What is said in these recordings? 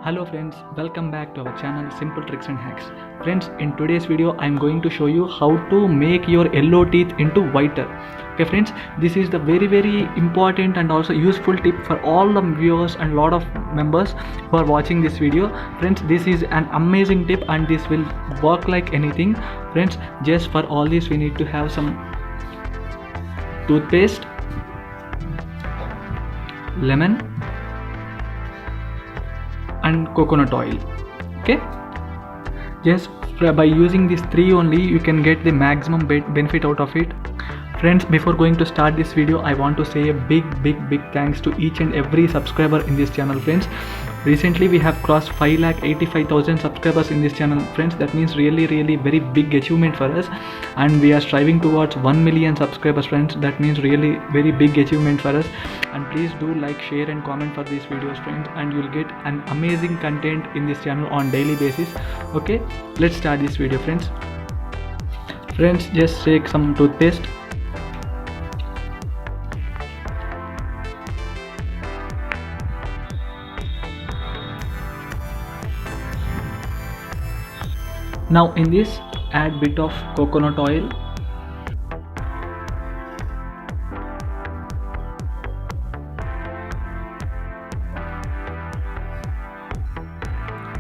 Hello friends, welcome back to our channel Simple Tricks and Hacks. Friends, in today's video I am going to show you how to make your yellow teeth into whiter. Okay friends, this is the very important and also useful tip for all the viewers and lot of members who are watching this video. Friends, this is an amazing tip and this will work like anything. Friends, just for all this we need to have some toothpaste, lemon and coconut oil. Okay, just by using these three only you can get the maximum benefit out of it. Friends, before going to start this video I want to say a big thanks to each and every subscriber in this channel. Friends, recently we have crossed 5,85,000 subscribers in this channel. Friends, that means really very big achievement for us, and we are striving towards 1 million subscribers. Friends, that means really very big achievement for us. And please do like, share and comment for these videos, friends, and you'll get an amazing content in this channel on daily basis. Okay, let's start this video. Friends, just take some toothpaste. Now in this add bit of coconut oil.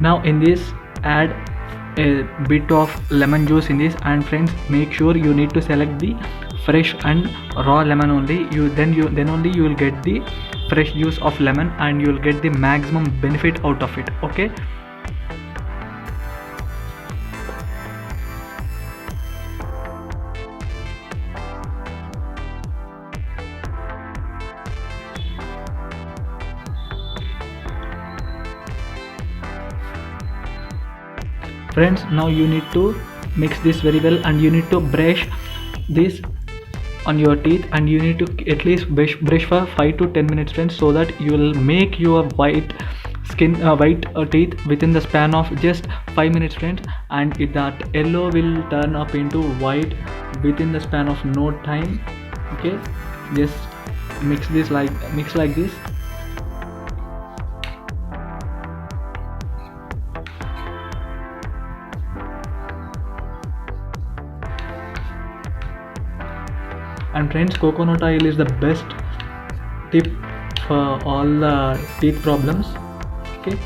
Now in this add a bit of lemon juice in this, and friends, make sure you need to select the fresh and raw lemon only. Then only you will get the fresh juice of lemon and you will get the maximum benefit out of it. Okay, friends, now you need to mix this very well and you need to brush this on your teeth, and you need to at least brush for 5 to 10 minutes, friends, so that you will make your white teeth within the span of just 5 minutes, friends, and that yellow will turn up into white within the span of no time. Okay, just mix like this. And friends, coconut oil is the best tip for all the teeth problems. Okay,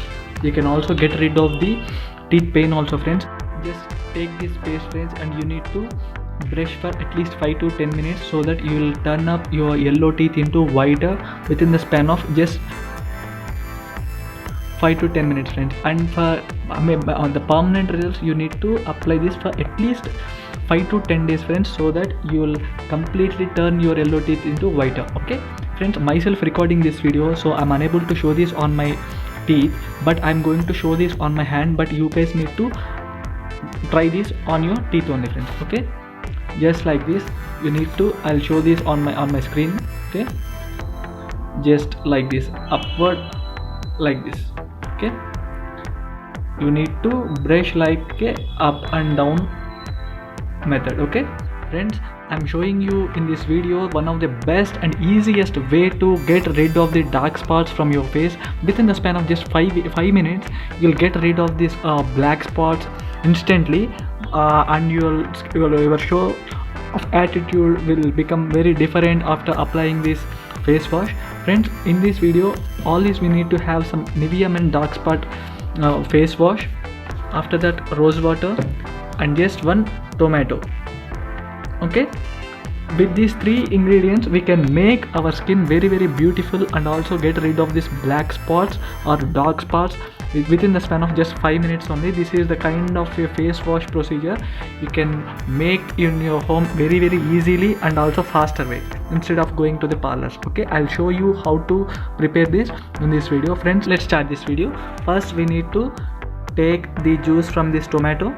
you can also get rid of the teeth pain also, friends. Just take this paste, friends, and you need to brush for at least 5 to 10 minutes so that you will turn up your yellow teeth into whiter within the span of just 5 to 10 minutes, friends. And for on the permanent results you need to apply this for at least 5 to 10 days, friends, so that you will completely turn your yellow teeth into whiter. Okay friends, myself recording this video, so I'm unable to show this on my teeth, but I'm going to show this on my hand, but you guys need to try this on your teeth only, friends. Okay, just like this you need to, I'll show this on my screen. Okay, just like this, upward like this. Okay, you need to brush like a up and down method. Okay friends, I'm showing you in this video one of the best and easiest way to get rid of the dark spots from your face. Within the span of just 5 minutes you'll get rid of these black spots instantly, and your show of attitude will become very different after applying this face wash. Friends, in this video all this we need to have some Nivea Men dark spot face wash, after that rose water, and just one tomato. Okay, with these three ingredients we can make our skin very beautiful and also get rid of these black spots or dark spots within the span of just 5 minutes only. This is the kind of a face wash procedure you can make in your home very easily and also faster way instead of going to the parlors. Okay, I'll show you how to prepare this in this video. Friends, let's start this video. First we need to take the juice from this tomato.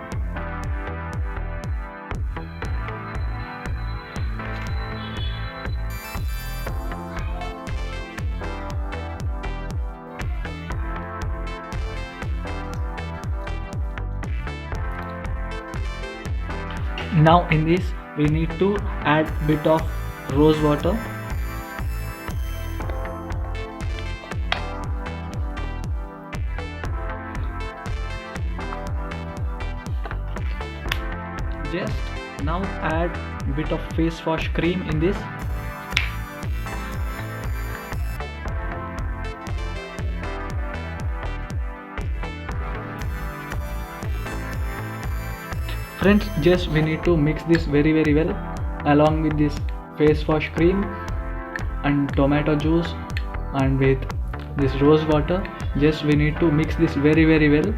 Now in this we need to add bit of rose water. Just now add bit of face wash cream in this. Friends, just we need to mix this very well along with this face wash cream and tomato juice and with this rose water. Just we need to mix this very well.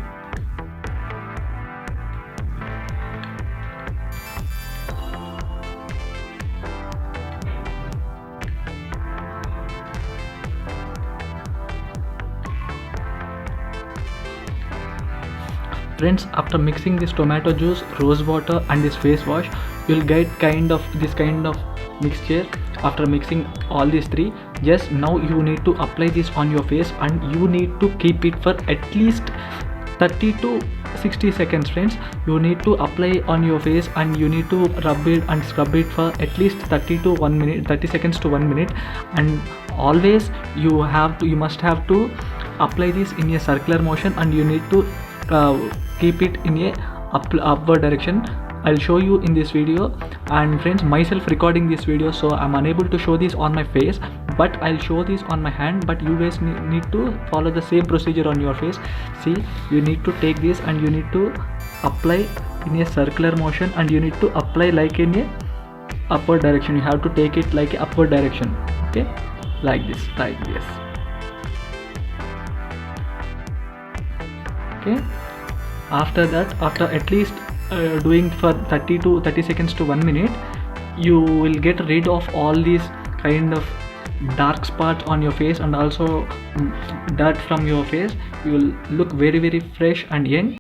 Friends, after mixing this tomato juice, rose water and this face wash, you'll get this kind of mixture. After mixing all these three, just now you need to apply this on your face and you need to keep it for at least 30 to 60 seconds. Friends, you need to apply on your face and you need to rub it and scrub it for at least 30 seconds to 1 minute. And always you must have to apply this in a circular motion and you need to keep it in a upward direction. I'll show you in this video. And friends, myself recording this video, so I'm unable to show this on my face, but I'll show this on my hand. But you guys need to follow the same procedure on your face. See, you need to take this and you need to apply in a circular motion and you need to apply like in a upward direction. You have to take it like a upward direction, okay, like this. Okay, after that, after at least doing for 30 seconds to 1 minute, you will get rid of all these kind of dark spots on your face and also dirt from your face. You will look very fresh and young.